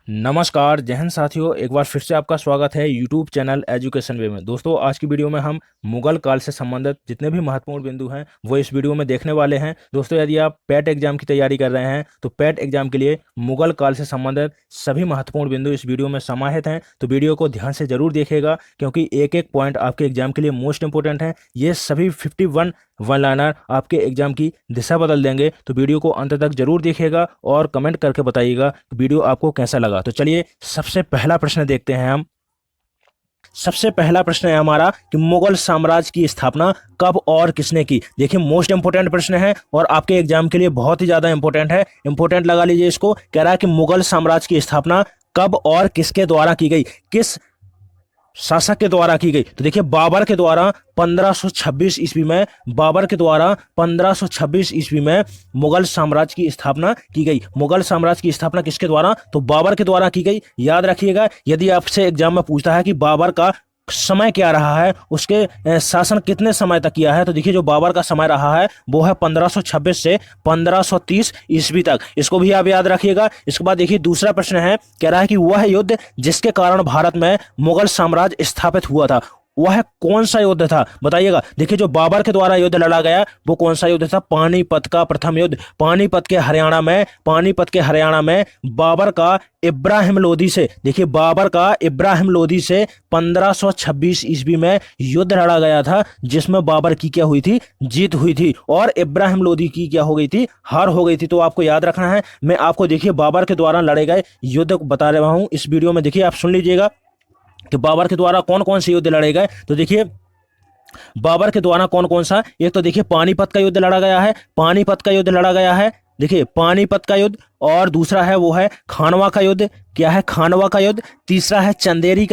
नमस्कार जय हिंद साथियों, एक बार फिर से आपका स्वागत है यूट्यूब चैनल एजुकेशन वे में। दोस्तों, आज की वीडियो में हम मुगल काल से संबंधित जितने भी महत्वपूर्ण बिंदु हैं वो इस वीडियो में देखने वाले हैं। दोस्तों, यदि आप पैट एग्जाम की तैयारी कर रहे हैं तो पैट एग्जाम के लिए मुगल काल से संबंधित सभी महत्वपूर्ण बिंदु इस वीडियो में समाहित हैं। तो वीडियो को ध्यान से जरूर देखिएगा, क्योंकि एक एक पॉइंट आपके एग्जाम के लिए मोस्ट इंपोर्टेंट है। ये सभी 51 वन लाइनर आपके एग्जाम की दिशा बदल देंगे। तो वीडियो को अंत तक जरूर देखिएगा और कमेंट करके बताइएगा वीडियो आपको कैसा लगा। तो चलिए सबसे पहला प्रश्न देखते हैं हम। सबसे पहला प्रश्न है हमारा कि मुगल साम्राज्य की स्थापना कब और किसने की। देखिए, मोस्ट इंपोर्टेंट प्रश्न है और आपके एग्जाम के लिए बहुत ही ज्यादा इंपोर्टेंट है। इंपोर्टेंट लगा लीजिए इसको। कह रहा है कि मुगल साम्राज्य की स्थापना कब और किसके द्वारा की गई, किस शासक के द्वारा की गई। तो देखिए, बाबर के द्वारा 1526 ईस्वी में, बाबर के द्वारा 1526 ईस्वी में मुगल साम्राज्य की स्थापना की गई। मुगल साम्राज्य की स्थापना किसके द्वारा? तो बाबर के द्वारा की गई। याद रखिएगा, यदि आपसे एग्जाम में पूछता है कि बाबर का समय क्या रहा है, उसके शासन कितने समय तक किया है, तो देखिए जो बाबर का समय रहा है वो है 1526 से 1530 ईस्वी तक। इसको भी आप याद रखिएगा। इसके बाद देखिए दूसरा प्रश्न है, कह रहा है कि वह युद्ध जिसके कारण भारत में मुगल साम्राज्य स्थापित हुआ था, वह कौन सा युद्ध था, बताइएगा। देखिए, जो बाबर के द्वारा युद्ध लड़ा गया वो कौन सा युद्ध था? पानीपत का प्रथम युद्ध। पानीपत के हरियाणा में बाबर का इब्राहिम लोदी से, देखिए बाबर का इब्राहिम लोदी से 1526 ईस्वी में युद्ध लड़ा गया था, जिसमें बाबर की क्या हुई थी? जीत हुई थी, और इब्राहिम लोदी की क्या हो गई थी? हार हो गई थी। तो आपको याद रखना है। मैं आपको देखिए बाबर के द्वारा लड़े गए युद्ध बता रहा हूं इस वीडियो में। देखिए, आप सुन लीजिएगा कि बाबर के द्वारा कौन कौन से युद्ध लड़े गए। तो देखिए, बाबर के द्वारा कौन कौन सा, एक तो देखिए पानीपत का युद्ध लड़ा गया है, पानीपत का युद्ध लड़ा गया है, देखिए पानीपत का युद्ध। और दूसरा है वो है खानवा का युद्ध। क्या है? खानवा का युद्ध। तीसरा है चंदेरी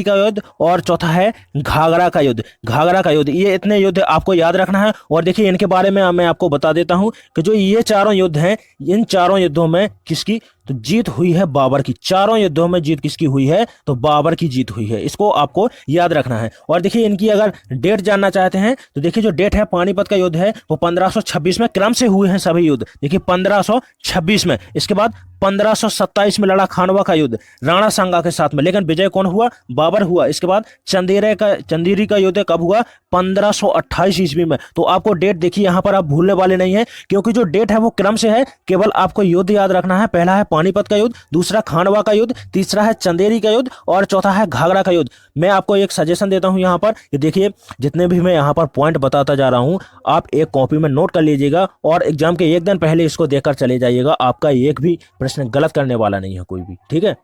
का युद्ध, और चौथा है घाघरा का युद्ध। घाघरा का युद्ध, ये इतने युद्ध आपको याद रखना है। और देखिए इनके बारे में मैं आपको बता देता हूं कि जो ये चारों युद्ध हैं, इन चारों युद्धों में किसकी तो जीत हुई है? बाबर की। चारों युद्धों में जीत किसकी हुई है? तो बाबर की जीत हुई है। इसको आपको याद रखना है। और देखिए इनकी अगर डेट जानना चाहते हैं तो देखिए जो डेट है पानीपत का युद्ध है वो 1526 में क्रम से हुए हैं सभी युद्ध। देखिए 1526 में, इसके बाद 1527 में लड़ा खानवा का युद्ध राणा सांगा के साथ में, लेकिन विजय कौन हुआ? बाबर हुआ। इसके बाद चंदेरी का युद्ध कब हुआ? 1528 ईस्वी में। तो आपको डेट देखिए यहाँ पर आप भूलने वाले नहीं है, क्योंकि जो डेट है वो क्रम से है। केवल आपको युद्ध याद रखना है। पहला है पानीपत का युद्ध, दूसरा खानवा का युद्ध, तीसरा है चंदेरी का युद्ध, और चौथा है घाघरा का युद्ध। मैं आपको एक सजेशन देता हूं यहाँ पर, ये देखिए जितने भी मैं यहाँ पर पॉइंट बताता जा रहा हूं आप एक कॉपी में नोट कर लीजिएगा और एग्जाम के एक दिन पहले इसको देखकर चले जाइएगा। आपका एक भी प्रश्न गलत करने वाला नहीं है कोई भी, ठीक है।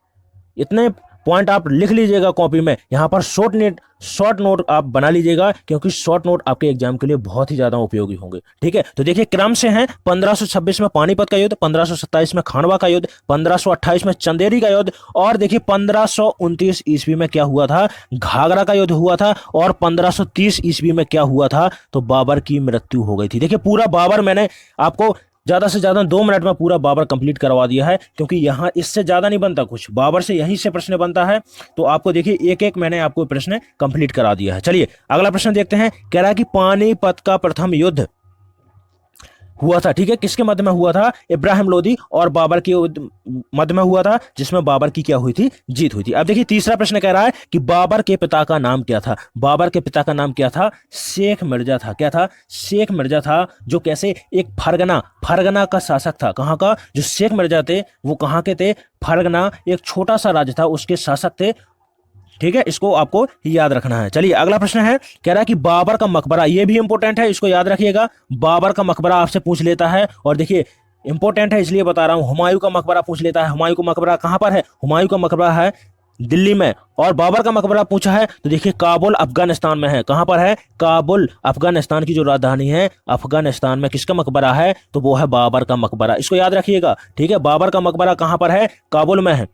इतने पॉइंट आप लिख लीजिएगा कॉपी में। यहाँ पर शॉर्ट नोट आप बना लीजिएगा, क्योंकि शॉर्ट नोट आपके एग्जाम के लिए बहुत ही ज्यादा उपयोगी होंगे, ठीक है। तो देखिए क्रम से हैं, 1526 में पानीपत का युद्ध, 1527 में खानवा का युद्ध, 1528 में चंदेरी का युद्ध, और देखिए 1529 ईस्वी में क्या हुआ था? घाघरा का युद्ध हुआ था। और 1530 ईस्वी में क्या हुआ था? तो बाबर की मृत्यु हो गई थी। देखिए पूरा बाबर मैंने आपको ज्यादा से ज्यादा 2 मिनट में पूरा बाबर कंप्लीट करवा दिया है, क्योंकि यहाँ इससे ज्यादा नहीं बनता कुछ, बाबर से यहीं से प्रश्न बनता है। तो आपको देखिए एक एक मैंने आपको प्रश्न कंप्लीट करा दिया है। चलिए अगला प्रश्न देखते हैं। कह रहा है कि पानीपत का प्रथम युद्ध हुआ था, ठीक है, किसके मध्य में हुआ था? इब्राहिम लोदी और बाबर के मध्य में हुआ था, जिसमें बाबर की क्या हुई थी? जीत हुई थी। अब देखिए तीसरा प्रश्न कह रहा है कि बाबर के पिता का नाम क्या था? बाबर के पिता का नाम क्या था? शेख मिर्जा था। क्या था? शेख मिर्जा था, जो कैसे एक फरगना का शासक था। कहाँ का? जो शेख मिर्जा थे वो कहाँ के थे? फरगना, एक छोटा सा राज्य था, उसके शासक थे, ठीक है। इसको आपको याद रखना है। चलिए अगला प्रश्न है, कह रहा है कि बाबर का मकबरा, ये भी इंपॉर्टेंट है, इसको याद रखिएगा। बाबर का मकबरा आपसे पूछ लेता है, और देखिए इंपॉर्टेंट है इसलिए बता रहा हूं। हुमायूं का मकबरा पूछ लेता है। हुमायूं का मकबरा कहां पर है? हुमायूं का मकबरा है दिल्ली में। और बाबर का मकबरा पूछा है तो देखिए काबुल अफगानिस्तान में है। कहां पर है? काबुल, अफगानिस्तान की जो राजधानी है, अफगानिस्तान में किसका मकबरा है? तो वो है बाबर का मकबरा। इसको याद रखिएगा, ठीक है। बाबर का मकबरा कहां पर है? काबुल में है।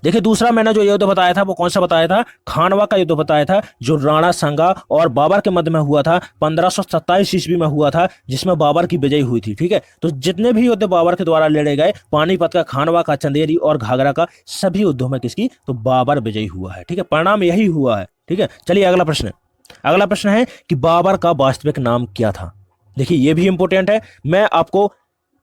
देखिए दूसरा मैंने जो युद्ध बताया था वो कौन सा बताया था? खानवा का युद्ध बताया था, जो राणा सांगा और बाबर के मध्य में हुआ था, 1527 ईस्वी में हुआ था, जिसमें बाबर की विजय हुई थी, ठीक है। तो जितने भी युद्ध बाबर के द्वारा लड़े गए, पानीपत का, खानवा का, चंदेरी और घाघरा का, सभी युद्धों में किसकी? तो बाबर विजयी हुआ है, ठीक है। परिणाम यही हुआ है, ठीक है। चलिए अगला प्रश्न है कि बाबर का वास्तविक नाम क्या था? देखिए ये भी इंपॉर्टेंट है। मैं आपको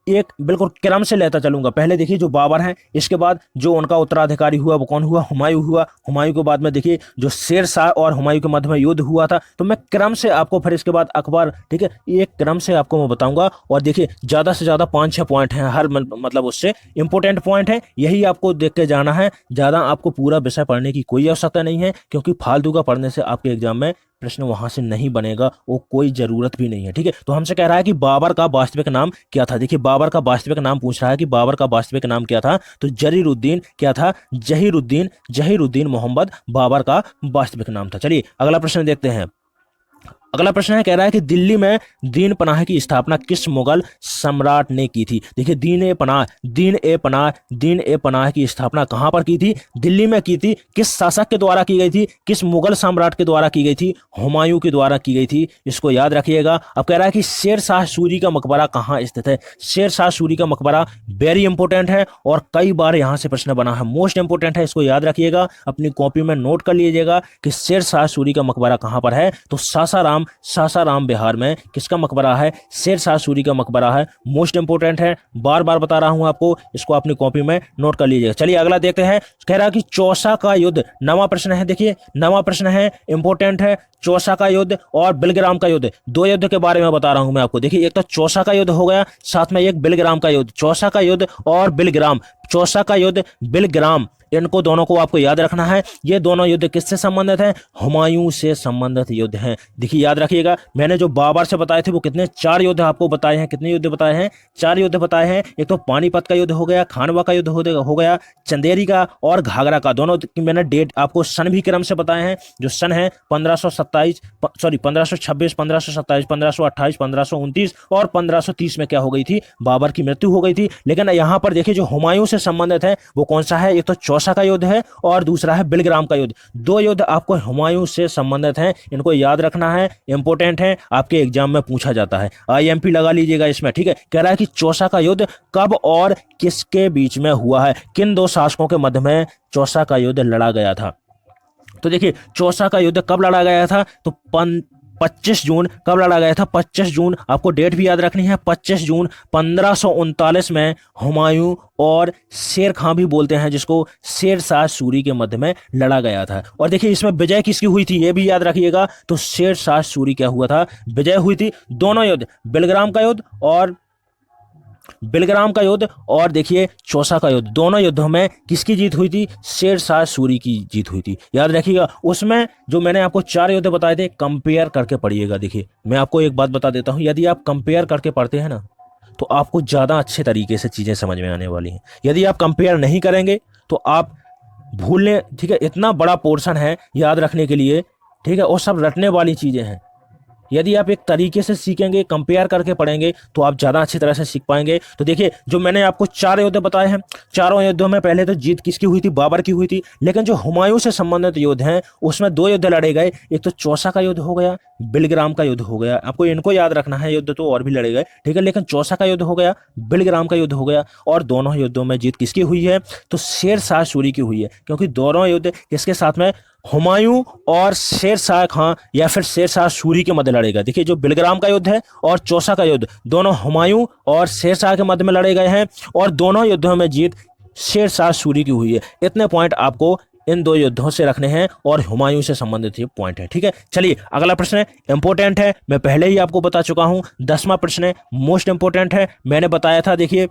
एक बिल्कुल क्रम से लेता चलूंगा। पहले देखिए जो बाबर हैं, इसके बाद जो उनका उत्तराधिकारी हुआ वो कौन हुआ, हुमायूं हुआ। हुमायूं के बाद में देखिए जो शेर शाह और हुमायूं के मध्य में युद्ध हुआ था। तो मैं क्रम से आपको फिर इसके बाद अकबर, ठीक है, ये क्रम से आपको मैं बताऊंगा। और देखिए ज्यादा से ज्यादा 5-6 पॉइंट हैं हर मतलब उससे इंपॉर्टेंट पॉइंट है, यही आपको देख के जाना है। ज्यादा आपको पूरा विषय पढ़ने की कोई आवश्यकता नहीं है, क्योंकि फालतू का पढ़ने से आपके एग्जाम में प्रश्न वहां से नहीं बनेगा, वो कोई जरूरत भी नहीं है। ठीक है, तो हमसे कह रहा है कि बाबर का वास्तविक नाम क्या था। देखिए बाबर का वास्तविक नाम पूछ रहा है कि बाबर का वास्तविक नाम क्या था। तो जरीरुद्दीन क्या था, जहीरुद्दीन मोहम्मद बाबर का वास्तविक नाम था। चलिए अगला प्रश्न देखते हैं। अगला प्रश्न है, कह रहा है कि दिल्ली में दीन पनाह की स्थापना किस मुगल सम्राट ने की थी। देखिए दीन ए पनाह की स्थापना कहां पर की थी, दिल्ली में की थी। किस शासक के द्वारा की गई थी, किस मुगल सम्राट के द्वारा की गई थी, हुमायूं के द्वारा की गई थी। इसको याद रखिएगा। अब कह रहा है कि शेर शाह सूरी का मकबरा कहाँ स्थित है। शेर शाह सूरी का मकबरा वेरी इंपॉर्टेंट है और कई बार यहां से प्रश्न बना है, मोस्ट इंपॉर्टेंट है, इसको याद रखिएगा, अपनी कॉपी में नोट कर लीजिएगा कि शेर शाह सूरी का मकबरा कहां पर है। तो सासाराम बिहार में किसका मकबरा है, शेर शाह सूरी का मकबरा है। मोस्ट इंपोर्टेंट है, बार बार बता रहा हूं आपको, इसको अपनी कॉपी में नोट कर लीजिएगा। चलिए अगला देखते हैं। कह रहा है कि चौसा का युद्ध, नवा प्रश्न है। देखिए नवा प्रश्न है, इंपोर्टेंट है। चौसा का युद्ध और बिलग्राम का युद्ध, दो युद्ध के बारे में बता रहा हूं मैं आपको। देखिए एक तो चौसा का युद्ध हो गया, साथ में एक बिलग्राम का युद्ध। चौसा का युद्ध और बिलग्राम, चौसा का युद्ध, बिलग्राम, इनको दोनों को आपको याद रखना है। ये दोनों युद्ध किससे संबंधित हैं, हुमायूं से संबंधित युद्ध हैं। देखिए याद रखिएगा, मैंने जो बाबर से बताए थे वो कितने, 4 युद्ध आपको बताए हैं। कितने युद्ध बताए हैं, 4 युद्ध बताए हैं। एक तो पानीपत का युद्ध हो गया, खानवा का युद्ध हो गया, चंदेरी का और घाघरा का। दोनों की मैंने डेट आपको सन भी क्रम से बताए हैं। जो सन है 1526, 1527, 1528, 1529 और 1530 में क्या हो गई थी, बाबर की मृत्यु हो गई थी। लेकिन यहाँ पर देखिए जो हुमायूं से संबंधित है वो कौन सा है, एक तो चौसा का युद्ध है और दूसरा है बिलग्राम का युद्ध। दो युद्ध आपको हुमायूं से संबंधित हैं, इनको याद रखना है, इंपॉर्टेंट है, आपके एग्जाम में पूछा जाता है। आईएमपी लगा लीजिएगा इसमें। ठीक है, कह रहा है कि चौसा का युद्ध कब और किसके बीच में हुआ है, किन दो शासकों के मध्य में चौसा का युद्ध लड़ा गया था। तो देखिए चौसा का युद्ध कब लड़ा गया था, तो 25 जून कब लड़ा गया था, 25 जून, आपको डेट भी याद रखनी है, 25 जून 1539 में हुमायूं और शेर खां भी बोलते हैं जिसको, शेर शाह सूरी के मध्य में लड़ा गया था। और देखिए इसमें विजय किसकी हुई थी ये भी याद रखिएगा। तो शेर शाह सूरी क्या हुआ था, विजय हुई थी। दोनों युद्ध, बिलग्राम का युद्ध और देखिए चौसा का युद्ध, दोनों युद्धों में किसकी जीत हुई थी, शेर शाह सूरी की जीत हुई थी। याद रखिएगा, उसमें जो मैंने आपको 4 युद्ध बताए थे, कंपेयर करके पढ़िएगा। देखिए मैं आपको एक बात बता देता हूं, यदि आप कंपेयर करके पढ़ते हैं ना तो आपको ज़्यादा अच्छे तरीके से चीज़ें समझ में आने वाली हैं। यदि आप कंपेयर नहीं करेंगे तो आप भूलने, ठीक है, इतना बड़ा पोर्शन है याद रखने के लिए, ठीक है, और सब रटने वाली चीज़ें हैं। यदि आप एक तरीके से सीखेंगे, कंपेयर करके पढ़ेंगे तो आप ज़्यादा अच्छी तरह से सीख पाएंगे। तो देखिए जो मैंने आपको 4 युद्ध बताए हैं, चारों युद्धों में पहले तो जीत किसकी हुई थी, बाबर की हुई थी। लेकिन जो हुमायूं से संबंधित युद्ध हैं उसमें 2 युद्ध लड़े गए, एक तो चौसा का युद्ध हो गया, बिलग्राम का युद्ध हो गया। आपको इनको याद रखना है, युद्ध तो और भी लड़े गए, ठीक है, लेकिन चौसा का युद्ध हो गया, बिलग्राम का युद्ध हो गया। और दोनों युद्धों में जीत किसकी हुई है, तो शेर शाह सूरी की हुई है, क्योंकि दोनों युद्ध किसके साथ में, हुमायूं और शेर शाह खां या फिर शेर शाह सूरी के मध्य लड़े गए। देखिए जो बिलग्राम का युद्ध है और चौसा का युद्ध, दोनों हुमायूं और शेर शाह के मध्य में लड़े गए हैं और दोनों युद्धों में जीत शेर शाह सूरी की हुई है। इतने पॉइंट आपको इन 2 युद्धों से रखने हैं और हुमायूं से संबंधित ये पॉइंट है। ठीक है, चलिए अगला प्रश्न है, इंपॉर्टेंट है, मैं पहले ही आपको बता चुका हूं। 10वां प्रश्न है, मोस्ट इंपॉर्टेंट है। मैंने बताया था, देखिए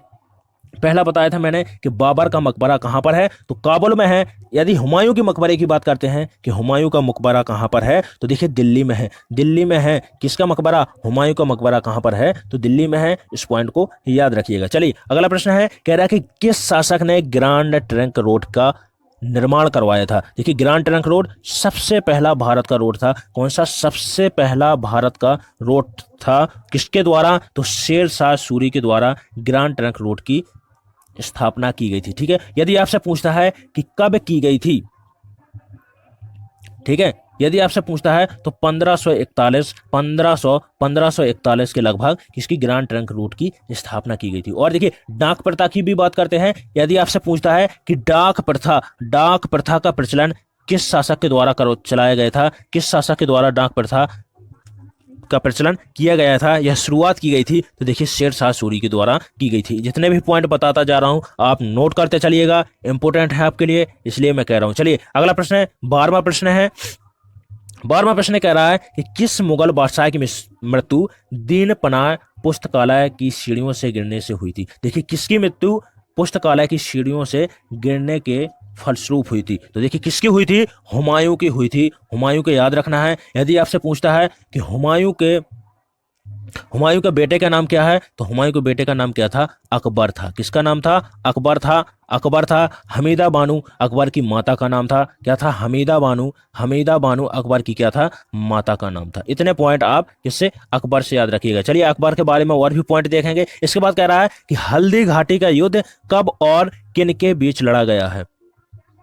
पहला बताया था मैंने कि बाबर का मकबरा कहां पर है, तो काबुल में है। यदि हुमायूं के मकबरे की बात करते हैं कि हुमायूं का मकबरा कहां पर है, तो देखिए दिल्ली में है। दिल्ली में है किसका मकबरा, हुमायूं का मकबरा कहां पर है, तो दिल्ली में है। इस पॉइंट को याद रखिएगा। चलिए अगला प्रश्न है, कह रहा है कि किस शासक ने ग्रांड ट्रंक रोड का निर्माण करवाया था। देखिए ग्रांड ट्रंक रोड सबसे पहला भारत का रोड था। कौन सा, सबसे पहला भारत का रोड था, किसके द्वारा, तो शेर शाह सूरी के द्वारा ग्रांड ट्रंक रोड की स्थापना की गई थी। ठीक है, यदि आपसे पूछता है कि कब की गई थी, ठीक है, यदि आपसे पूछता है तो 1541 के लगभग किसकी ग्रांड ट्रंक रोड की स्थापना की गई थी। और देखिए डाक प्रथा की भी बात करते हैं। यदि आपसे पूछता है कि डाक प्रथा का प्रचलन किस शासक के द्वारा चलाया गया था, किस शासक के द्वारा डाक प्रथा का प्रचलन किया गया था, यह शुरुआत की गई थी, तो देखिए शेर शाह सूरी के द्वारा की गई थी। जितने भी पॉइंट बताता जा रहा हूं आप नोट करते चलिएगा, इंपॉर्टेंट है आपके लिए, इसलिए मैं कह रहा हूं। चलिए अगला प्रश्न है, 12वां प्रश्न है। 12वां प्रश्न कह रहा है कि किस मुगल बादशाह की मृत्यु दीन पनाह पुस्तकालय की सीढ़ियों से गिरने से हुई थी। देखिए किसकी मृत्यु पुस्तकालय की सीढ़ियों से गिरने के फलस्वरूप हुई थी, तो देखिए किसकी हुई थी, हुमायूं की हुई थी। हुमायूं के याद रखना है। यदि आपसे पूछता है कि हुमायूं के बेटे का नाम क्या है, तो हुमायूं के बेटे का नाम क्या था, अकबर था। किसका नाम था, अकबर था। अकबर था। हमीदा बानो अकबर की माता का नाम था, क्या था, हमीदा बानो। हमीदा बानो अकबर की क्या था, माता का नाम था। इतने पॉइंट आप किससे, अकबर से याद रखिएगा। चलिए अकबर के बारे में और भी पॉइंट देखेंगे। इसके बाद कह रहा है कि हल्दी घाटी का युद्ध कब और किन के बीच लड़ा गया है।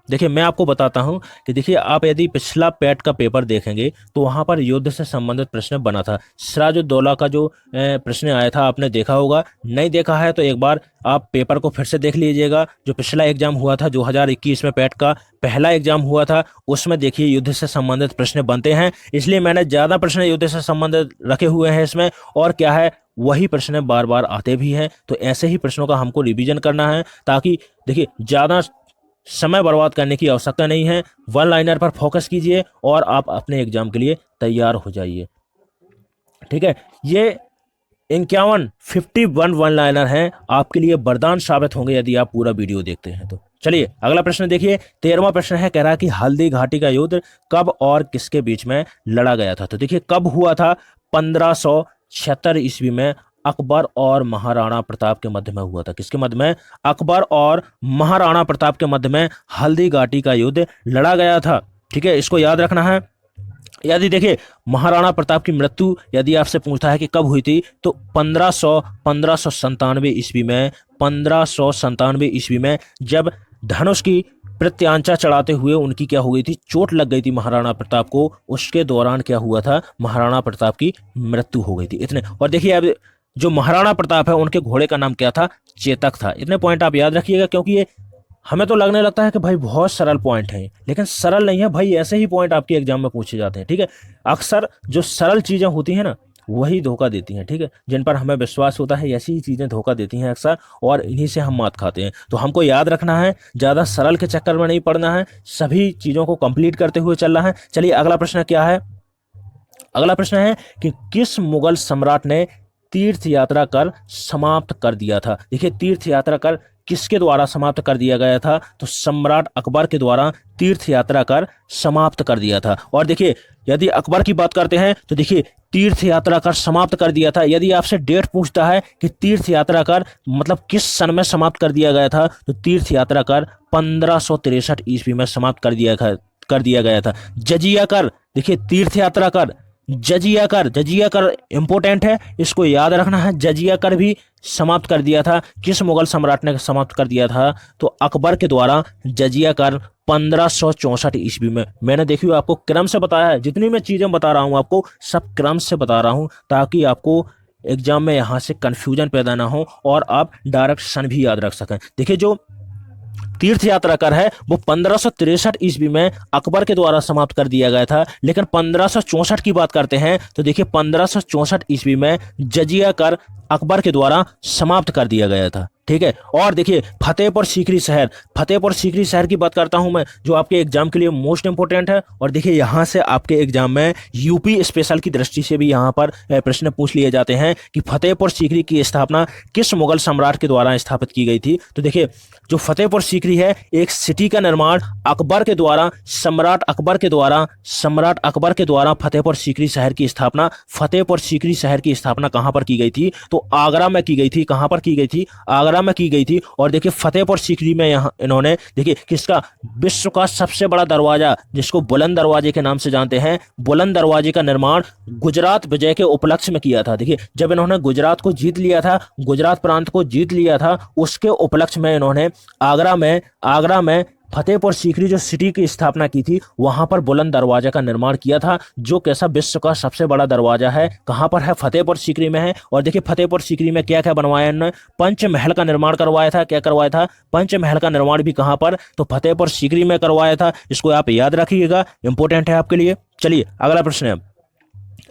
देखिए मैं आपको बताता हूं कि देखिए आप यदि पिछला पैट का पेपर देखेंगे तो वहां पर युद्ध से संबंधित प्रश्न बना था। सिराजुद्दौला का जो प्रश्न आया था आपने देखा होगा, नहीं देखा है तो एक बार आप पेपर को फिर से देख लीजिएगा। जो पिछला एग्जाम हुआ था 2021 में पैट का पहला एग्जाम हुआ था, उसमें देखिए युद्ध से संबंधित प्रश्न बनते हैं, इसलिए मैंने ज्यादा प्रश्न युद्ध से संबंधित रखे हुए हैं इसमें। और क्या है, वही प्रश्न बार बार आते भी हैं, तो ऐसे ही प्रश्नों का हमको रिवीजन करना है, ताकि देखिए ज्यादा समय बर्बाद करने की आवश्यकता नहीं है। वन लाइनर पर फोकस कीजिए और आप अपने एग्जाम के लिए तैयार हो जाइए। ठीक है, ये 51 वन लाइनर हैं, आपके लिए वरदान साबित होंगे यदि आप पूरा वीडियो देखते हैं तो। चलिए अगला प्रश्न देखिए, 13वां प्रश्न है, कह रहा है कि हल्दी घाटी का युद्ध कब और किसके बीच में लड़ा गया था। तो देखिए कब हुआ था, 1576 ईस्वी में अकबर और महाराणा प्रताप के मध्य में हुआ था। किसके मध्य में, अकबर और महाराणा प्रताप के मध्य में हल्दी घाटी का युद्ध लड़ा गया था। ठीक है, इसको याद रखना है। यदि देखिए महाराणा प्रताप की मृत्यु यदि आपसे पूछता है कि कब हुई थी, तो 1597 ईस्वी में, 1597 ईस्वी में जब धनुष की प्रत्यांचा चढ़ाते हुए उनकी क्या हो गई थी, चोट लग गई थी महाराणा प्रताप को, उसके दौरान क्या हुआ था, महाराणा प्रताप की मृत्यु हो गई थी। इतने, और देखिए अब जो महाराणा प्रताप है उनके घोड़े का नाम क्या था, चेतक था। इतने पॉइंट आप याद रखिएगा, क्योंकि ये हमें तो लगने लगता है कि भाई बहुत सरल पॉइंट हैं, लेकिन सरल नहीं है भाई, ऐसे ही पॉइंट आपके एग्जाम में पूछे जाते हैं। ठीक है, अक्सर जो सरल चीजें होती हैं ना वही धोखा देती हैं। ठीक है, जिन पर हमें विश्वास होता है ऐसी ही चीजें धोखा देती हैं अक्सर, और इन्हीं से हम मात खाते हैं। तो हमको याद रखना है, ज्यादा सरल के चक्कर में नहीं पड़ना है, सभी चीजों को कंप्लीट करते हुए चलना है। चलिए अगला प्रश्न क्या है, अगला प्रश्न है कि किस मुगल सम्राट ने तीर्थ यात्रा कर समाप्त कर दिया था। देखिए तीर्थ यात्रा कर किसके द्वारा समाप्त कर दिया गया था, तो सम्राट अकबर के द्वारा तीर्थ यात्रा कर समाप्त कर दिया था। और देखिए यदि अकबर की बात करते हैं तो देखिए तीर्थ यात्रा कर समाप्त कर दिया था। यदि आपसे डेट पूछता है कि तीर्थ यात्रा कर मतलब किस सन में समाप्त कर दिया गया था, तो तीर्थ यात्रा कर 1563 ईस्वी में समाप्त कर दिया गया था। जजिया कर, देखिए तीर्थ यात्रा कर, जजिया कर इंपोर्टेंट है, इसको याद रखना है। जजिया कर भी समाप्त कर दिया था। किस मुगल सम्राट ने समाप्त कर दिया था, तो अकबर के द्वारा जजिया कर 1564 ईस्वी में। मैंने देखिए आपको क्रम से बताया है, जितनी मैं चीजें बता रहा हूं आपको सब क्रम से बता रहा हूं, ताकि आपको एग्जाम में यहां से कंफ्यूजन पैदा ना हो और आप डायरेक्ट सन भी याद रख सकें। देखिए जो तीर्थ यात्रा कर है वो 1563 ईस्वी में अकबर के द्वारा समाप्त कर दिया गया था, लेकिन 1564 की बात करते हैं तो देखिए 1564 ईस्वी में जजिया कर अकबर के द्वारा समाप्त कर दिया गया था। ठीक है, और देखिए फतेहपुर सीकरी शहर की बात करता हूं मैं, जो आपके एग्जाम के लिए मोस्ट इंपोर्टेंट है। और देखिए यहां से आपके एग्जाम में यूपी स्पेशल की दृष्टि से भी यहां पर प्रश्न पूछ लिए जाते हैं कि फतेहपुर सीकरी की स्थापना किस मुगल सम्राट के द्वारा स्थापित की गई थी। तो देखिए जो फतेहपुर सीकरी है, एक सिटी का निर्माण अकबर के द्वारा, सम्राट अकबर के द्वारा फतेहपुर सीकरी शहर की स्थापना, फतेहपुर सीकरी शहर की स्थापना कहां पर की गई थी, तो आगरा में की गई थी। कहां पर की गई थी, आगरा में की गई थी। और देखिए फतेहपुर सीकरी में यहाँ इन्होंने देखिए किसका, विश्व का सबसे बड़ा दरवाजा जिसको बुलंद दरवाजे के नाम से जानते हैं, बुलंद दरवाजे का निर्माण गुजरात विजय के उपलक्ष्य में किया था। देखिए जब इन्होंने गुजरात को जीत लिया था, गुजरात प्रांत को जीत लिया था, उसके उपलक्ष्य में इन्होंने आगरा में फतेहपुर सीकरी जो सिटी की स्थापना की थी, वहां पर बुलंद दरवाजा का निर्माण किया था, जो कैसा विश्व का सबसे बड़ा दरवाजा है। कहां पर है, फतेहपुर सीकरी में है। और देखिए फतेहपुर सीकरी में क्या क्या बनवाया इन्होंने, पंचमहल का निर्माण करवाया था। क्या करवाया था, पंचमहल का निर्माण भी कहां पर, तो फतेहपुर सीकरी में करवाया था। इसको आप याद रखिएगा, इंपॉर्टेंट है आपके लिए। चलिए अगला प्रश्न है,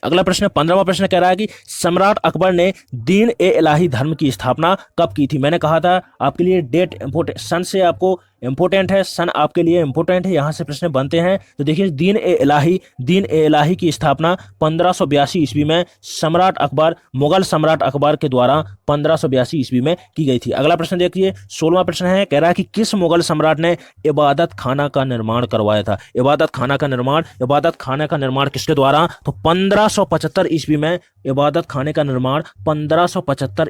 अगला प्रश्न 15वां प्रश्न कह रहा है कि सम्राट अकबर ने दीन ए इलाही धर्म की स्थापना कब की थी। मैंने कहा था आपके लिए डेट इंपोर्टेंट, सन से आपको इंपोर्टेंट है, सन आपके लिए इंपोर्टेंट है, यहां से प्रश्न बनते हैं। तो देखिए दीन ए इलाही की स्थापना 1582 ईस्वी में सम्राट अकबर, मुगल सम्राट अकबर के द्वारा 1582 ईस्वी में की गई थी। अगला प्रश्न देखिए 16वां प्रश्न है, कह रहा है कि किस मुगल सम्राट ने इबादत खाना का निर्माण करवाया था। इबादत खाना का निर्माण किसके द्वारा, तो 1575 ईस्वी में इबादत खाने का निर्माण 1575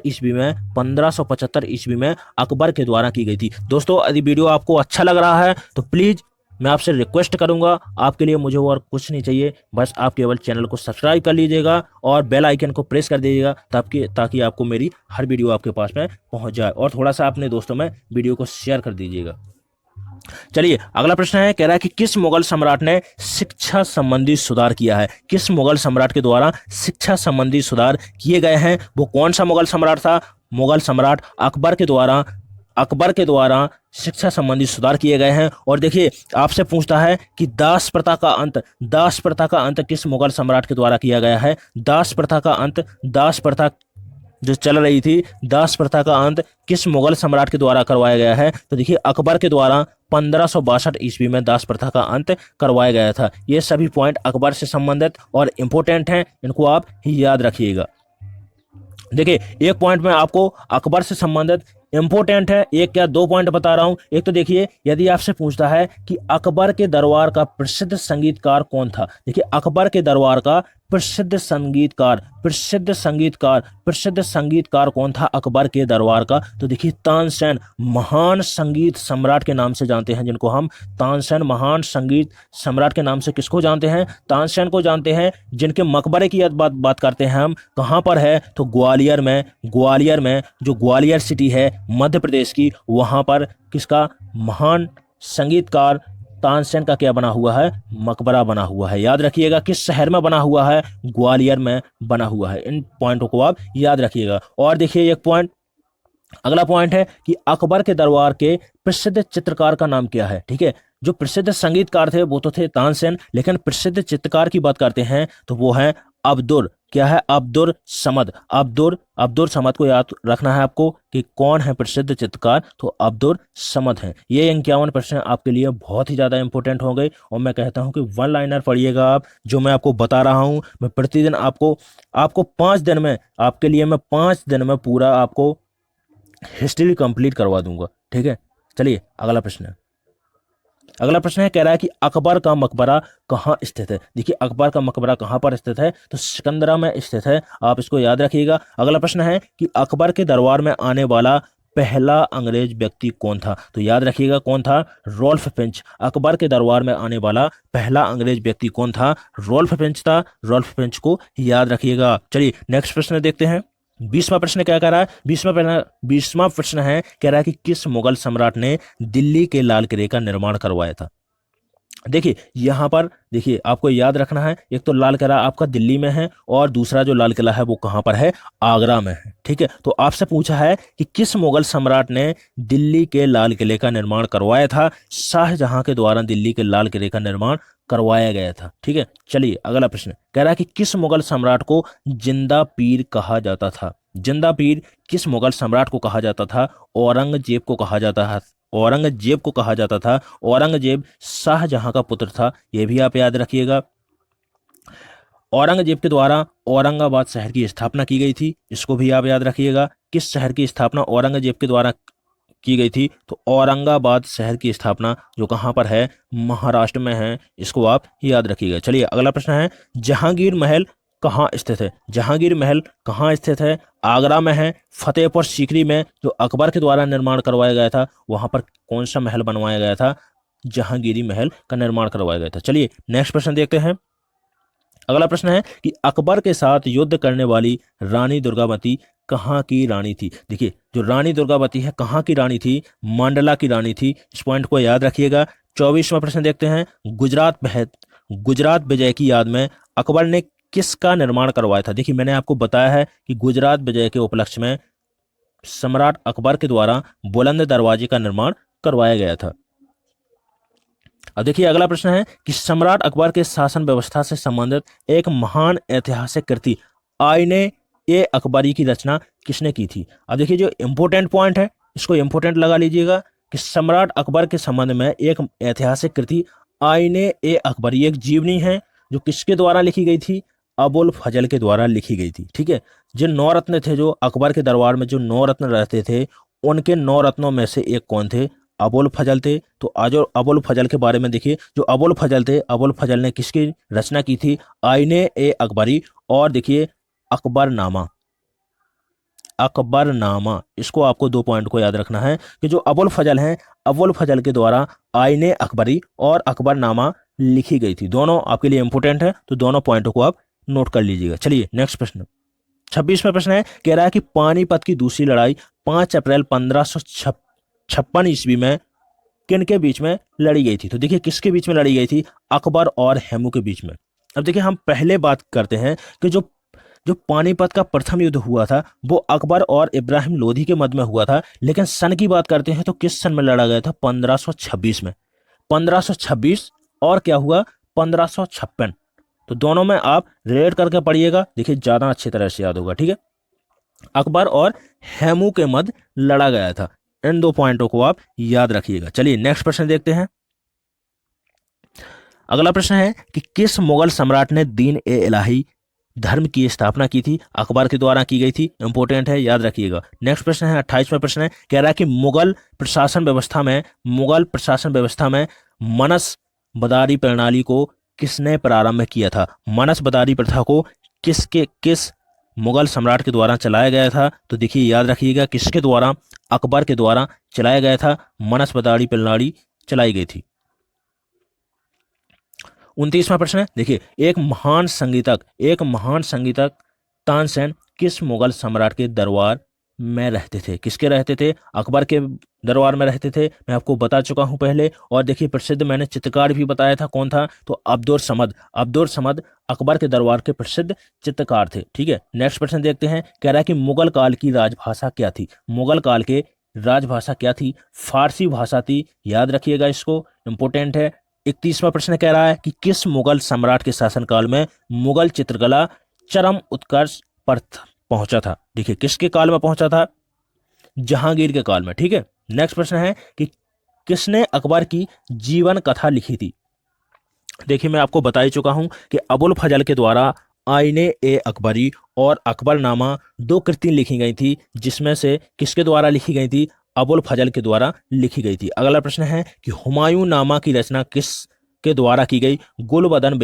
ईस्वी में अकबर के द्वारा की गई थी। दोस्तों यदि वीडियो आपको अच्छा लग रहा है तो प्लीज मैं आपसे रिक्वेस्ट करूंगा, आपके लिए मुझे और कुछ नहीं चाहिए, बस आप केवल चैनल को सब्सक्राइब कर लीजिएगा और बेल आइकन को प्रेस कर दीजिएगा ताकि आपको मेरी हर वीडियो आपके पास में पहुंच जाए, और थोड़ा सा अपने दोस्तों में वीडियो को शेयर कर दीजिएगा। चलिए अगला प्रश्न है, कह रहा है कि किस मुगल सम्राट ने शिक्षा संबंधी सुधार किया है। किस मुगल सम्राट के द्वारा शिक्षा संबंधी सुधार किए गए हैं, वो कौन सा मुगल सम्राट था। मुगल सम्राट अकबर के द्वारा शिक्षा संबंधी सुधार किए गए हैं। और देखिए आपसे पूछता है कि दास प्रथा का अंत किस मुगल सम्राट के द्वारा किया गया है। दास प्रथा जो चल रही थी, दास प्रथा का अंत किस मुगल सम्राट के द्वारा करवाया गया है। तो देखिए अकबर के द्वारा 1562 ईस्वी में दास प्रथा का अंत करवाया गया था। ये सभी पॉइंट अकबर से संबंधित और इंपॉर्टेंट हैं, इनको आप ही याद रखिएगा। देखिए एक पॉइंट में आपको अकबर से संबंधित इंपॉर्टेंट है, एक क्या दो पॉइंट बता रहा हूं। एक तो देखिए यदि आपसे पूछता है कि अकबर के दरबार का प्रसिद्ध संगीतकार कौन था। देखिए अकबर के दरबार का प्रसिद्ध संगीतकार कौन था अकबर के दरबार का। तो देखिए तानसेन, महान संगीत सम्राट के नाम से जानते हैं, जिनको हम तानसेन महान संगीत सम्राट के नाम से किसको जानते हैं, तानसेन को जानते हैं। जिनके मकबरे की बात करते हैं हम, कहाँ पर है, तो ग्वालियर में जो ग्वालियर सिटी है मध्य प्रदेश की, वहां पर किसका, महान संगीतकार तानसेन का क्या बना हुआ है, मकबरा बना हुआ है। याद रखिएगा किस शहर में बना हुआ है, ग्वालियर में बना हुआ है। इन पॉइंटों को आप याद रखिएगा। और देखिए एक पॉइंट, अगला पॉइंट है कि अकबर के दरबार के प्रसिद्ध चित्रकार का नाम क्या है। ठीक है, जो प्रसिद्ध संगीतकार थे वो तो थे तानसेन, लेकिन प्रसिद्ध चित्रकार की बात करते हैं तो वो है अब्दुर समद। अब्दुर समद को याद रखना है आपको कि कौन है प्रसिद्ध चित्रकार, तो अब्दुर समद हैं। ये 51 प्रश्न आपके लिए बहुत ही ज़्यादा इंपॉर्टेंट हो गए, और मैं कहता हूं कि वन लाइनर पढ़िएगा आप। जो मैं आपको बता रहा हूं, मैं प्रतिदिन आपको 5 दिन में, आपके लिए मैं 5 दिन में पूरा आपको हिस्ट्री कंप्लीट करवा दूंगा। ठीक है, चलिए अगला प्रश्न है, कह रहा है कि अकबर का मकबरा कहाँ स्थित है। देखिए अकबर का मकबरा कहाँ पर स्थित है, तो सिकंदरा में स्थित है, आप इसको याद रखिएगा। अगला प्रश्न है कि अकबर के दरबार में आने वाला पहला अंग्रेज व्यक्ति कौन था। तो याद रखिएगा कौन था, रॉल्फ फिंच। अकबर के दरबार में आने वाला पहला अंग्रेज व्यक्ति कौन था, रॉल्फ फिंच था। रॉल्फ फिंच को याद रखिएगा। चलिए नेक्स्ट प्रश्न देखते हैं। 20वां प्रश्न क्या कह रहा है, 20वां प्रश्न है, कह रहा है कि किस मुगल सम्राट ने दिल्ली के लाल किले का निर्माण करवाया था। देखिए यहां पर देखिए आपको याद रखना है, एक तो लाल किला आपका दिल्ली में है, और दूसरा जो लाल किला है वो कहां पर है, आगरा में है। ठीक है, तो आपसे पूछा है कि किस मुगल सम्राट ने दिल्ली के लाल किले का निर्माण करवाया था। शाहजहां के द्वारा दिल्ली के लाल किले का निर्माण करवाया गया था। ठीक है, चलिए अगला प्रश्न कह रहा है कि किस मुगल सम्राट को जिंदा पीर कहा जाता था। जिंदा पीर किस मुगल सम्राट को कहा जाता था, औरंगजेब को कहा जाता था। औरंगजेब शाहजहां का पुत्र था, यह भी आप याद रखिएगा। औरंगजेब के द्वारा औरंगाबाद शहर की स्थापना की गई थी, इसको भी आप याद रखिएगा। किस शहर की स्थापना औरंगजेब के द्वारा की गई थी, तो औरंगाबाद शहर की स्थापना जो कहां पर है, महाराष्ट्र में है, इसको आप याद रखिएगा। चलिए अगला प्रश्न है, जहांगीर महल कहाँ स्थित है। जहांगीर महल कहाँ स्थित है, आगरा में है। फतेहपुर सीकरी में जो अकबर के द्वारा निर्माण करवाया गया था, वहां पर कौन सा महल बनवाया गया था, जहांगीरी महल का निर्माण करवाया गया था। चलिए नेक्स्ट प्रश्न देखते हैं। अगला प्रश्न है कि अकबर के साथ युद्ध करने वाली रानी दुर्गावती कहाँ की रानी थी। देखिए जो रानी दुर्गावती है कहाँ की रानी थी, मंडला की रानी थी। इस पॉइंट को याद रखिएगा। 24वां प्रश्न देखते हैं। गुजरात विजय की याद में अकबर ने किसका निर्माण करवाया था। देखिए मैंने आपको बताया है कि गुजरात विजय के उपलक्ष्य में सम्राट अकबर के द्वारा बुलंद दरवाजे का निर्माण करवाया गया था। अब देखिए अगला प्रश्न है कि सम्राट अकबर के शासन व्यवस्था से संबंधित एक महान ऐतिहासिक कृति आईने ए अकबरी की रचना किसने की थी। अब देखिए जो इंपोर्टेंट पॉइंट है इसको इंपोर्टेंट लगा लीजिएगा कि सम्राट अकबर के संबंध में एक ऐतिहासिक कृति आईने ए अकबरी एक जीवनी है जो किसके द्वारा लिखी गई थी, अबुल फजल के द्वारा लिखी गई थी। ठीक है, जिन 9 रत्न थे, जो अकबर के दरबार में जो 9 रत्न रहते थे, उनके 9 रत्नों में से एक कौन थे, अबुल फजल थे। तो आज अबुल फजल के बारे में देखिए, जो अबुल फजल थे, अबुल फजल ने किसकी रचना की थी, आईने ए अकबरी। और देखिए अकबरनामा, अकबरनामा, इसको आपको 2 पॉइंट को याद रखना है कि जो अबुल फजल हैं, अबुल फजल के द्वारा आईने अकबरी और अकबरनामा लिखी गई थी। दोनों आपके लिए इंपोर्टेंट है, तो दोनों पॉइंटों को आप नोट कर लीजिएगा। चलिए नेक्स्ट प्रश्न, 26वां प्रश्न है, कह रहा है कि पानीपत की दूसरी लड़ाई 5 अप्रैल 1556 ईस्वी में किन के बीच में लड़ी गई थी। तो देखिए किसके बीच में लड़ी गई थी, अकबर और हेमू के बीच में। अब देखिए हम पहले बात करते हैं कि जो जो पानीपत का प्रथम युद्ध हुआ था वो अकबर और इब्राहिम लोधी के मध्य में हुआ था, लेकिन सन की बात करते हैं तो किस सन में लड़ा गया था, 1526 में। 1526 और क्या हुआ, 1556। तो दोनों में आप रिलेट करके पढ़िएगा, देखिए ज्यादा अच्छी तरह से याद होगा। ठीक है, अकबर और हेमू के मध्य लड़ा गया था। इन 2 पॉइंटों को आप याद रखिएगा। चलिए नेक्स्ट प्रश्न देखते हैं। अगला प्रश्न है कि किस मुगल सम्राट ने दीन ए इलाही धर्म की स्थापना की थी, अकबर के द्वारा की गई थी। इंपोर्टेंट है, याद रखिएगा। नेक्स्ट प्रश्न है 28वां प्रश्न है, कह रहा है कि मुगल प्रशासन व्यवस्था में मनसबदारी प्रणाली को किसने प्रारंभ किया था। मनसबदारी प्रथा को किस मुगल सम्राट के द्वारा चलाया गया था। तो देखिए याद रखिएगा किसके द्वारा, अकबर के द्वारा चलाया गया था, मनसबदारी प्रणाली चलाई गई थी। 29वां प्रश्न है, देखिए एक महान संगीतक तानसेन किस मुगल सम्राट के दरबार में रहते थे। किसके रहते थे, अकबर के दरबार में रहते थे, मैं आपको बता चुका हूं पहले। और देखिए प्रसिद्ध मैंने चित्रकार भी बताया था, कौन था, तो अब्दुर समद अकबर के दरबार के प्रसिद्ध चित्रकार थे। ठीक है, नेक्स्ट प्रश्न देखते हैं, कह रहा है कि मुगल काल की राजभाषा क्या थी। मुगल काल के राजभाषा क्या थी, फारसी भाषा थी। याद रखिएगा, इसको इंपोर्टेंट है। 31वां प्रश्न कह रहा है कि किस मुगल सम्राट के शासनकाल में मुगल चित्रकला चरम उत्कर्ष पर पहुंचा था। देखिए किसके काल में पहुंचा था, जहांगीर के काल में। ठीक है, नेक्स्ट प्रश्न है कि किसने अकबर की जीवन कथा लिखी थी। देखिए मैं आपको बता ही चुका हूं कि अबुल फजल के द्वारा आईने ए अकबरी और अकबरनामा 2 कृति लिखी गई थी, जिसमें से किसके द्वारा लिखी गई थी, अबुल फजल के द्वारा लिखी गई थी। अगला प्रश्न है कि हुमायूं नामा की रचना किस के द्वारा की गई, गुलबदन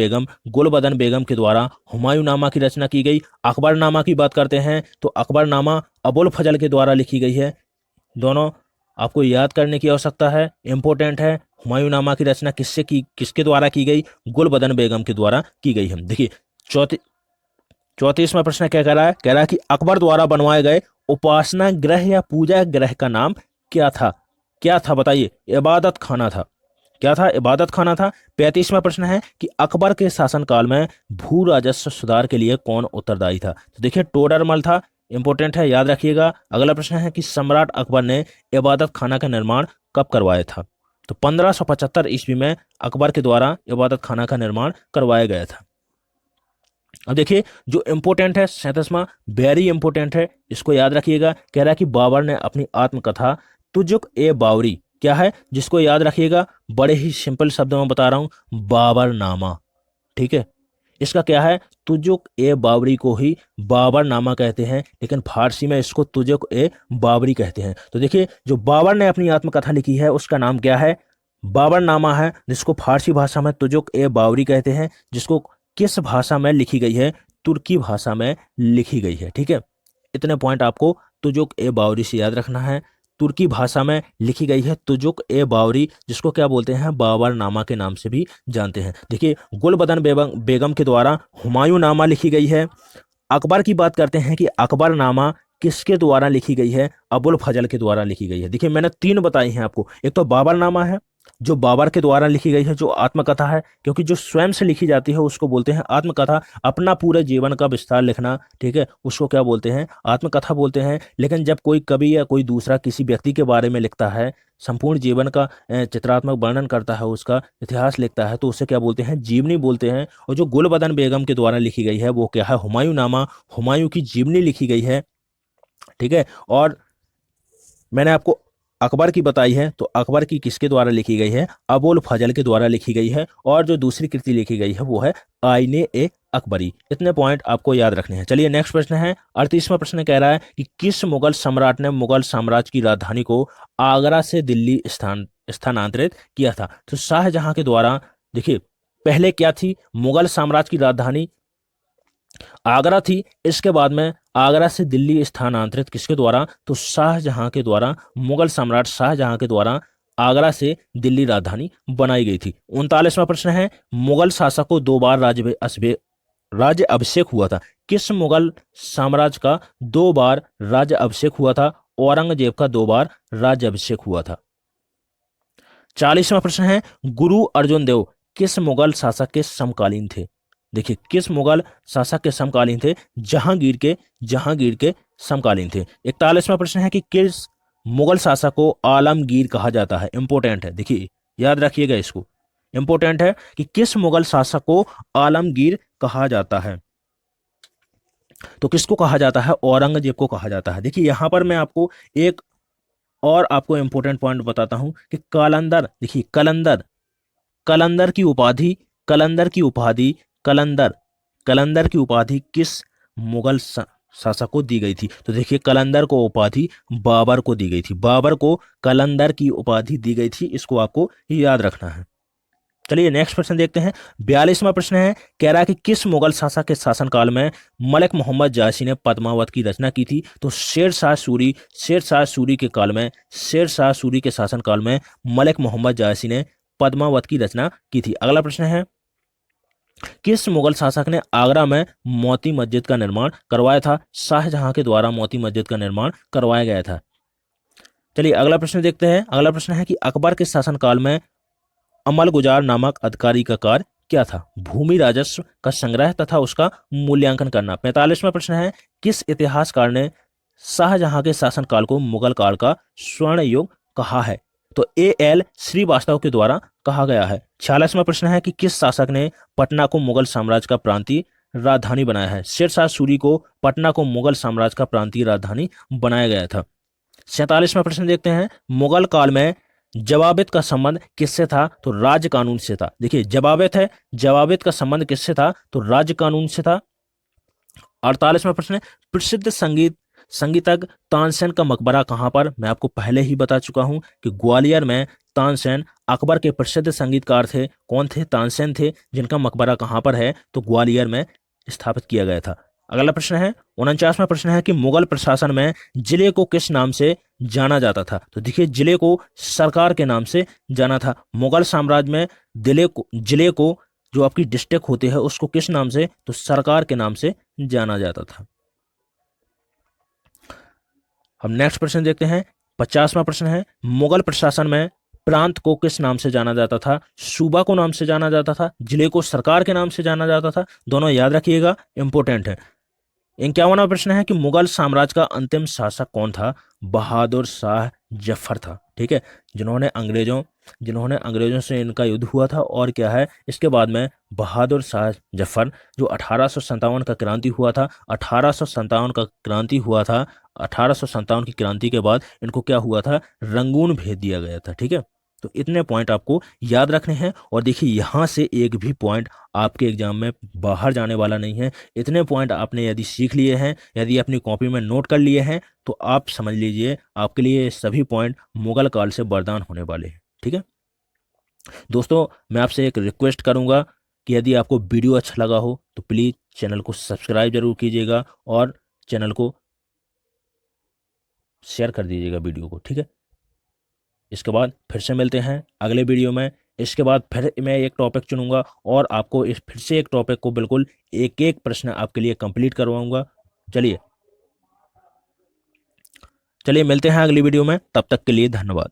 बेगम के द्वारा हुमायूं नामा की रचना की गई। अकबरनामा की बात करते हैं तो अकबरनामा अबुल फजल के द्वारा लिखी गई है। दोनों आपको याद करने की आवश्यकता है, इंपोर्टेंट है। हुमायूं नामा की रचना किसके द्वारा की गई, गुलबदन बेगम के द्वारा की गई है। देखिए 34वां प्रश्न क्या कह रहा है, कह रहा है कि अकबर द्वारा बनवाए गए उपासना ग्रह या पूजा ग्रह का नाम क्या था बताइए, इबादत खाना था। क्या था, इबादत खाना था। 35वां प्रश्न है कि अकबर के शासनकाल में भू राजस्व सुधार के लिए कौन उत्तरदायी था। तो देखिए टोडरमल था, इंपोर्टेंट है, याद रखिएगा। अगला प्रश्न है कि सम्राट अकबर ने इबादत खाना का निर्माण कब करवाया था। तो 1575 ईस्वी में अकबर के द्वारा इबादत खाना का निर्माण करवाया गया था। अब देखिए जो इंपोर्टेंट है 37वां, वेरी इंपोर्टेंट है, इसको याद रखिएगा। कह रहा है कि बाबर ने अपनी आत्मकथा तुजुक ए बावरी, क्या है, जिसको याद रखिएगा, बड़े ही सिंपल शब्दों में बता रहा हूं, बाबरनामा। ठीक है, इसका क्या है, तुजुक ए बावरी को ही बाबरनामा कहते हैं, लेकिन फारसी में इसको तुजुक ए बावरी कहते हैं। तो देखिए जो बाबर ने अपनी आत्मकथा लिखी है उसका नाम क्या है, बाबरनामा है, जिसको फारसी भाषा में तुजुक ए बावरी कहते हैं, जिसको किस भाषा में लिखी गई है, तुर्की भाषा में लिखी गई है। ठीक है, इतने पॉइंट आपको तुजुक ए बावरी से याद रखना है। तुर्की भाषा में लिखी गई है तुजुक ए बावरी, जिसको क्या बोलते हैं, बाबरनामा के नाम से भी जानते हैं। देखिए गुलबदन बेगम के द्वारा हुमायूं नामा लिखी गई है। अकबर की बात करते हैं कि अकबरनामा किसके द्वारा लिखी गई है, अबुल फजल के द्वारा लिखी गई है। देखिए मैंने 3 बताई हैं आपको, एक तो बाबरनामा है, जो बाबर के द्वारा लिखी गई है, जो आत्मकथा है, क्योंकि जो स्वयं से लिखी जाती है उसको बोलते हैं आत्मकथा। अपना पूरे जीवन का विस्तार लिखना, ठीक है, उसको क्या बोलते हैं, आत्मकथा बोलते हैं। लेकिन जब कोई कवि या कोई दूसरा किसी व्यक्ति के बारे में लिखता है, संपूर्ण जीवन का चित्रात्मक वर्णन करता है, उसका इतिहास लिखता है, तो उसे क्या बोलते हैं, जीवनी बोलते हैं। और जो गुलबदन बेगम के द्वारा लिखी गई है वो क्या है, हुमायूं नामा, हुमायूं की जीवनी लिखी गई है, ठीक है। और मैंने आपको अकबर की बताई है, तो अकबर की किसके द्वारा लिखी गई है, अबुल फजल के द्वारा लिखी गई है। और जो दूसरी कृति लिखी गई है वो है आईने ए अकबरी। इतने पॉइंट आपको याद रखने हैं। चलिए नेक्स्ट प्रश्न है, 38वां प्रश्न कह रहा है कि किस मुगल सम्राट ने मुगल साम्राज्य की राजधानी को आगरा से दिल्ली स्थानांतरित किया था। तो शाहजहां के द्वारा, देखिए पहले क्या थी, मुगल साम्राज्य की राजधानी आगरा थी, इसके बाद में आगरा से दिल्ली स्थानांतरित किसके द्वारा, तो शाहजहां के द्वारा, मुगल सम्राट शाहजहां के द्वारा आगरा से दिल्ली राजधानी बनाई गई थी। 39वां प्रश्न है, मुगल शासक को 2 बार राज्य अभिषेक हुआ था। किस मुगल साम्राज्य का 2 बार राज्य अभिषेक हुआ था, औरंगजेब का 2 बार राज्य अभिषेक हुआ था। 40वां प्रश्न है, गुरु अर्जुन देव किस मुगल शासक के समकालीन थे। देखिए किस मुगल शासक के समकालीन थे, जहांगीर के समकालीन थे। 41वां प्रश्न है कि किस मुगल शासक को आलमगीर कहा जाता है। इंपॉर्टेंट है, देखिए याद रखिएगा इसको, इंपॉर्टेंट है कि किस मुगल शासक को आलमगीर कहा जाता है। तो किसको कहा जाता है, औरंगजेब को कहा जाता है। देखिए यहां पर मैं आपको एक और आपको इंपॉर्टेंट पॉइंट बताता हूं कि कलंदर, देखिए कलंदर, कलंदर की उपाधि, कलंदर की उपाधि, कलंदर की उपाधि किस मुगल शासक को दी गई थी। तो देखिए कलंदर को उपाधि बाबर को दी गई थी, बाबर को कलंदर की उपाधि दी गई थी, इसको आपको याद रखना है। चलिए नेक्स्ट प्रश्न देखते हैं। 42वां प्रश्न है, कह रहा है कि किस मुगल शासक के शासनकाल में मलिक मोहम्मद जायसी ने पद्मावत की रचना की थी। तो शेरशाह सूरी के काल में, शेरशाह सूरी के शासनकाल में मलिक मोहम्मद जायसी ने पद्मावत की रचना की थी। अगला प्रश्न है, किस मुगल शासक ने आगरा में मोती मस्जिद का निर्माण करवाया था। शाहजहां के द्वारा मोती मस्जिद का निर्माण करवाया गया था। चलिए अगला प्रश्न देखते हैं। अगला प्रश्न है कि अकबर के शासनकाल में अमलगुजार नामक अधिकारी का कार्य क्या था। भूमि राजस्व का संग्रह तथा उसका मूल्यांकन करना। 45वां प्रश्न है, किस इतिहासकार ने शाहजहां के शासनकाल को मुगल काल का स्वर्ण युग कहा है। तो A.L. श्रीवास्तव के द्वारा कहा गया है। 46वां प्रश्न है कि किस शासक ने पटना को मुगल साम्राज्य का प्रांतीय राजधानी बनाया है। शेरशाह सूरी को पटना को मुगल साम्राज्य का प्रांतीय राजधानी बनाया गया था। 47वां प्रश्न देखते हैं, मुगल काल में जवाबित का संबंध किससे था। तो राज्य कानून से था। देखिए जवाबित है, जवाबित का संबंध किससे था, तो राज्य कानून से था। 48वां प्रश्न है, प्रसिद्ध संगीतज्ञ तानसेन का मकबरा कहाँ पर। मैं आपको पहले ही बता चुका हूं कि ग्वालियर में तानसेन अकबर के प्रसिद्ध संगीतकार थे। कौन थे, तानसेन थे, जिनका मकबरा कहाँ पर है, तो ग्वालियर में स्थापित किया गया था। अगला प्रश्न है, 49वां प्रश्न है कि मुगल प्रशासन में जिले को किस नाम से जाना जाता था। तो देखिए जिले को सरकार के नाम से जाना था। मुगल साम्राज्य में जिले को जो आपकी डिस्ट्रिक्ट होती है उसको किस नाम से, तो सरकार के नाम से जाना जाता था। हम नेक्स्ट प्रश्न देखते हैं। 50वां प्रश्न है, मुगल प्रशासन में प्रांत को किस नाम से जाना जाता था। सूबा को नाम से जाना जाता था, जिले को सरकार के नाम से जाना जाता था। दोनों याद रखिएगा, इंपॉर्टेंट है। 51वां प्रश्न है कि मुगल साम्राज्य का अंतिम शासक कौन था। बहादुर शाह जफर था, ठीक है, जिन्होंने अंग्रेजों से इनका युद्ध हुआ था। और क्या है, इसके बाद में बहादुर शाह जफर, जो 1857 का क्रांति हुआ था, 1857 का क्रांति हुआ था, 1857 की क्रांति के बाद इनको क्या हुआ था, रंगून भेज दिया गया था, ठीक है। तो इतने पॉइंट आपको याद रखने हैं। और देखिए यहाँ से एक भी पॉइंट आपके एग्जाम में बाहर जाने वाला नहीं है। इतने पॉइंट आपने यदि सीख लिए हैं, यदि अपनी कॉपी में नोट कर लिए हैं, तो आप समझ लीजिए आपके लिए ये सभी पॉइंट मुगल काल से वरदान होने वाले हैं, ठीक है। दोस्तों मैं आपसे एक रिक्वेस्ट करूंगा कि यदि आपको वीडियो अच्छा लगा हो तो प्लीज़ चैनल को सब्सक्राइब जरूर कीजिएगा और चैनल को शेयर कर दीजिएगा वीडियो को, ठीक है। इसके बाद फिर से मिलते हैं अगले वीडियो में। इसके बाद फिर मैं एक टॉपिक चुनूंगा और आपको फिर से एक टॉपिक को बिल्कुल एक एक प्रश्न आपके लिए कंप्लीट करवाऊंगा। चलिए मिलते हैं अगली वीडियो में, तब तक के लिए धन्यवाद।